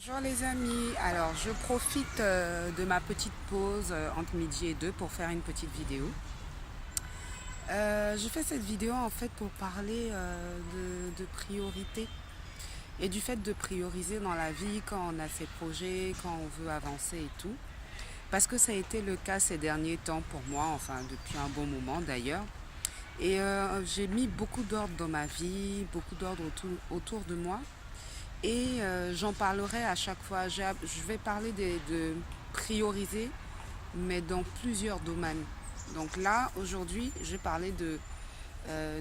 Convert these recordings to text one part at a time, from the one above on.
Bonjour les amis, alors je profite de ma petite pause entre midi et deux pour faire une petite vidéo. Je fais cette vidéo en fait pour parler de priorité et du fait de prioriser dans la vie quand on a ses projets, quand on veut avancer et tout. Parce que ça a été le cas ces derniers temps pour moi, enfin depuis un bon moment d'ailleurs. Et j'ai mis beaucoup d'ordre dans ma vie, beaucoup d'ordre autour de moi. Et j'en parlerai à chaque fois. Je vais parler de prioriser, mais dans plusieurs domaines. Donc là, aujourd'hui, je vais parler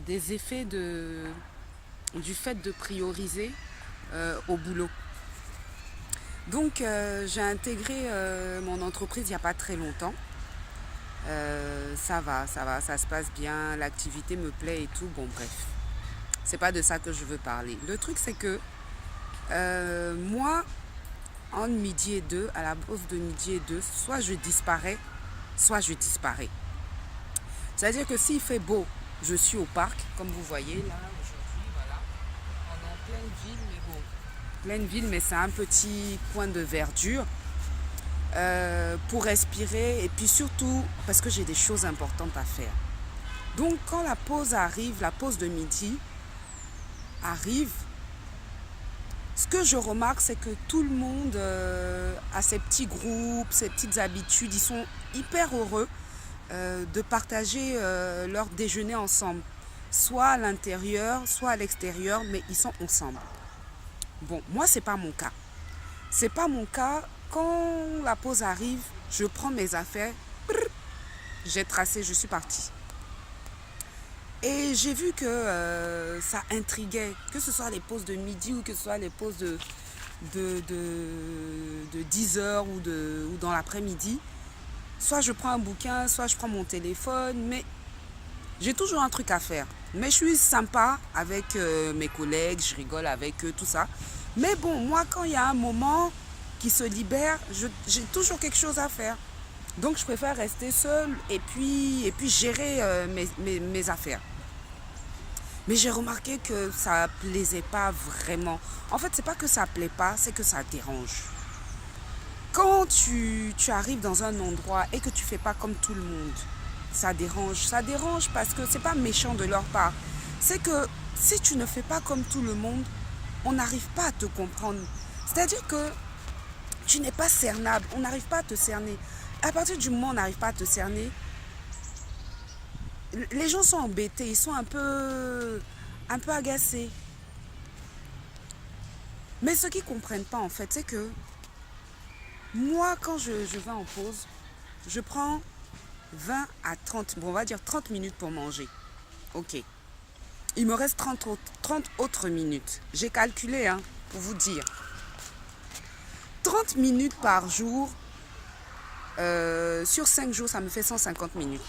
des effets du fait de prioriser au boulot. Donc j'ai intégré mon entreprise il n'y a pas très longtemps. Ça se passe bien, l'activité me plaît et tout. Bon, bref, c'est pas de ça que je veux parler. Le truc, c'est que moi, entre midi et deux, à la pause de midi et deux, soit je disparais, soit je disparais. C'est-à-dire que s'il fait beau, je suis au parc, comme vous voyez là aujourd'hui, voilà. On est en pleine ville, mais bon. Pleine ville, mais c'est un petit coin de verdure pour respirer et puis surtout parce que j'ai des choses importantes à faire. Donc quand la pause arrive, la pause de midi arrive, ce que je remarque, c'est que tout le monde a ses petits groupes, ses petites habitudes. Ils sont hyper heureux de partager leur déjeuner ensemble. Soit à l'intérieur, soit à l'extérieur, mais ils sont ensemble. Bon, moi, c'est pas mon cas. C'est pas mon cas. Quand la pause arrive, je prends mes affaires, j'ai tracé, je suis partie. Et j'ai vu que ça intriguait, que ce soit les pauses de midi ou que ce soit les pauses de 10 heures ou dans l'après-midi. Soit je prends un bouquin, soit je prends mon téléphone, mais j'ai toujours un truc à faire. Mais je suis sympa avec mes collègues, je rigole avec eux, tout ça. Mais bon, moi, quand il y a un moment qui se libère, j'ai toujours quelque chose à faire. Donc je préfère rester seule et puis gérer mes affaires. Mais j'ai remarqué que ça ne plaisait pas vraiment. En fait, c'est pas que ça ne plaît pas, c'est que ça dérange. Quand tu arrives dans un endroit et que tu ne fais pas comme tout le monde, ça dérange. Ça dérange parce que c'est pas méchant de leur part. C'est que si tu ne fais pas comme tout le monde, on n'arrive pas à te comprendre. C'est-à-dire que tu n'es pas cernable, on n'arrive pas à te cerner. À partir du moment où on n'arrive pas à te cerner, les gens sont embêtés, ils sont un peu agacés. Mais ce qu'ils ne comprennent pas en fait, c'est que moi, quand je vais en pause, je prends 20 à 30, bon, on va dire 30 minutes pour manger. Ok. Il me reste 30 autres minutes. J'ai calculé, hein, pour vous dire. 30 minutes par jour, sur 5 jours, ça me fait 150 minutes.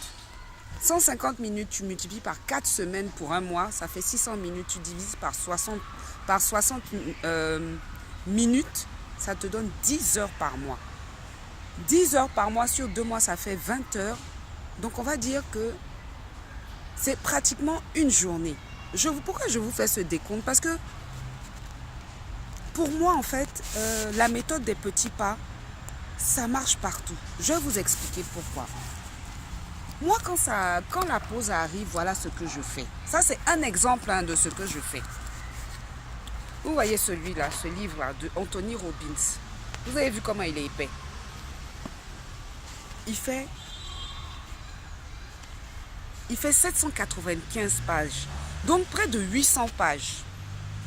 150 minutes, tu multiplies par 4 semaines pour un mois, ça fait 600 minutes, tu divises par 60 minutes, ça te donne 10 heures par mois. 10 heures par mois sur 2 mois, ça fait 20 heures. Donc on va dire que c'est pratiquement une journée. Pourquoi je vous fais ce décompte? Parce que pour moi, en fait, la méthode des petits pas, ça marche partout. Je vais vous expliquer pourquoi. Moi, quand la pause arrive, voilà ce que je fais. Ça, c'est un exemple de ce que je fais. Vous voyez celui-là, ce livre-là de Anthony Robbins. Vous avez vu comment il est épais. Il fait 795 pages. Donc, près de 800 pages.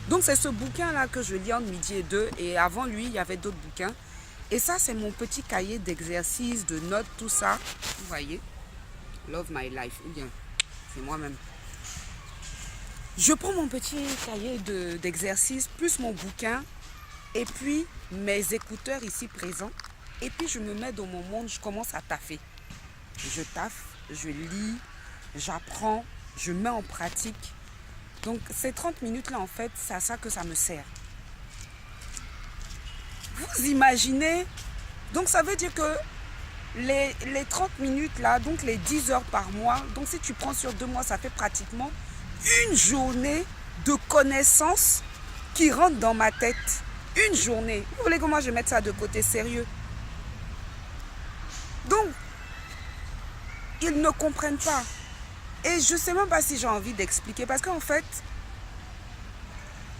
Donc, c'est ce bouquin-là que je lis entre midi et deux. Et avant lui, il y avait d'autres bouquins. Et ça, c'est mon petit cahier d'exercices, de notes, tout ça. Vous voyez? Love my life. Ou bien, c'est moi-même. Je prends mon petit cahier d'exercices, plus mon bouquin, et puis mes écouteurs ici présents. Et puis, je me mets dans mon monde, je commence à taffer. Je taffe, je lis, j'apprends, je mets en pratique. Donc, ces 30 minutes-là, en fait, c'est à ça que ça me sert. Vous imaginez? Donc, ça veut dire que les 30 minutes là, donc les 10 heures par mois, donc si tu prends sur 2 mois, ça fait pratiquement une journée de connaissances qui rentrent dans ma tête. Une journée. Vous voulez que moi je mette ça de côté sérieux? Donc, ils ne comprennent pas. Et je ne sais même pas si j'ai envie d'expliquer. Parce qu'en fait,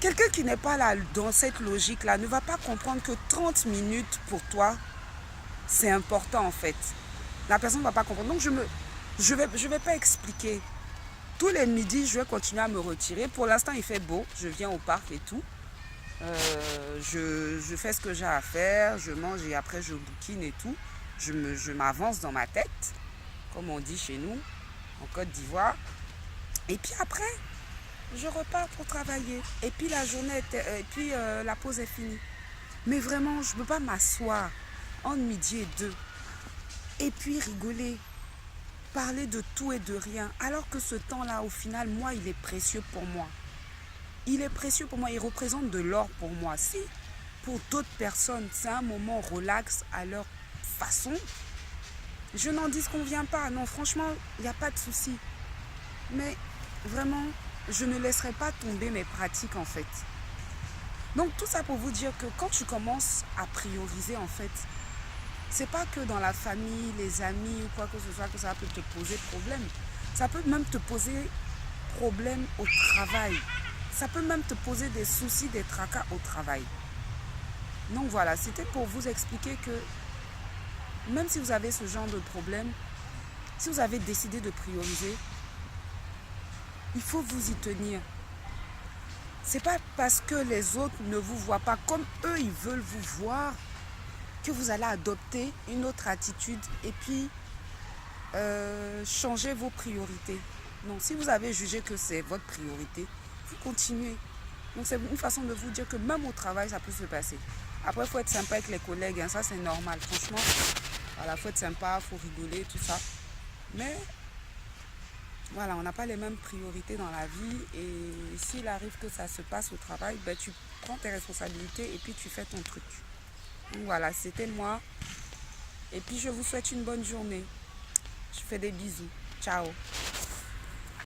quelqu'un qui n'est pas là dans cette logique-là ne va pas comprendre que 30 minutes pour toi, c'est important en fait. La personne ne va pas comprendre. Donc je vais pas expliquer. Tous les midis, je vais continuer à me retirer. Pour l'instant, il fait beau. Je viens au parc et tout. Je fais ce que j'ai à faire. Je mange et après je bouquine et tout. Je m'avance dans ma tête, comme on dit chez nous, en Côte d'Ivoire. Et puis après, je repars pour travailler. Et puis la pause est finie. Mais vraiment, je ne peux pas m'asseoir entre midi et 2 et puis rigoler, parler de tout et de rien. Alors que ce temps-là, au final, moi, il est précieux pour moi. Il est précieux pour moi, il représente de l'or pour moi. Si pour d'autres personnes, c'est un moment relax à leur façon, je n'en disconviens pas. Non, franchement, il n'y a pas de souci. Mais vraiment, je ne laisserai pas tomber mes pratiques en fait. Donc tout ça pour vous dire que quand tu commences à prioriser en fait, c'est pas que dans la famille, les amis ou quoi que ce soit que ça peut te poser problème. Ça peut même te poser problème au travail. Ça peut même te poser des soucis, des tracas au travail. Donc voilà, c'était pour vous expliquer que même si vous avez ce genre de problème, si vous avez décidé de prioriser, il faut vous y tenir. C'est pas parce que les autres ne vous voient pas comme eux, ils veulent vous voir, que vous allez adopter une autre attitude et puis changer vos priorités. Non, si vous avez jugé que c'est votre priorité, vous continuez. Donc c'est une façon de vous dire que même au travail, ça peut se passer. Après, il faut être sympa avec les collègues, hein, ça c'est normal. Franchement, voilà, il faut être sympa, il faut rigoler, tout ça. Mais voilà, on n'a pas les mêmes priorités dans la vie. Et s'il arrive que ça se passe au travail, ben, tu prends tes responsabilités et puis tu fais ton truc. Donc voilà, c'était moi. Et puis je vous souhaite une bonne journée. Je fais des bisous. Ciao.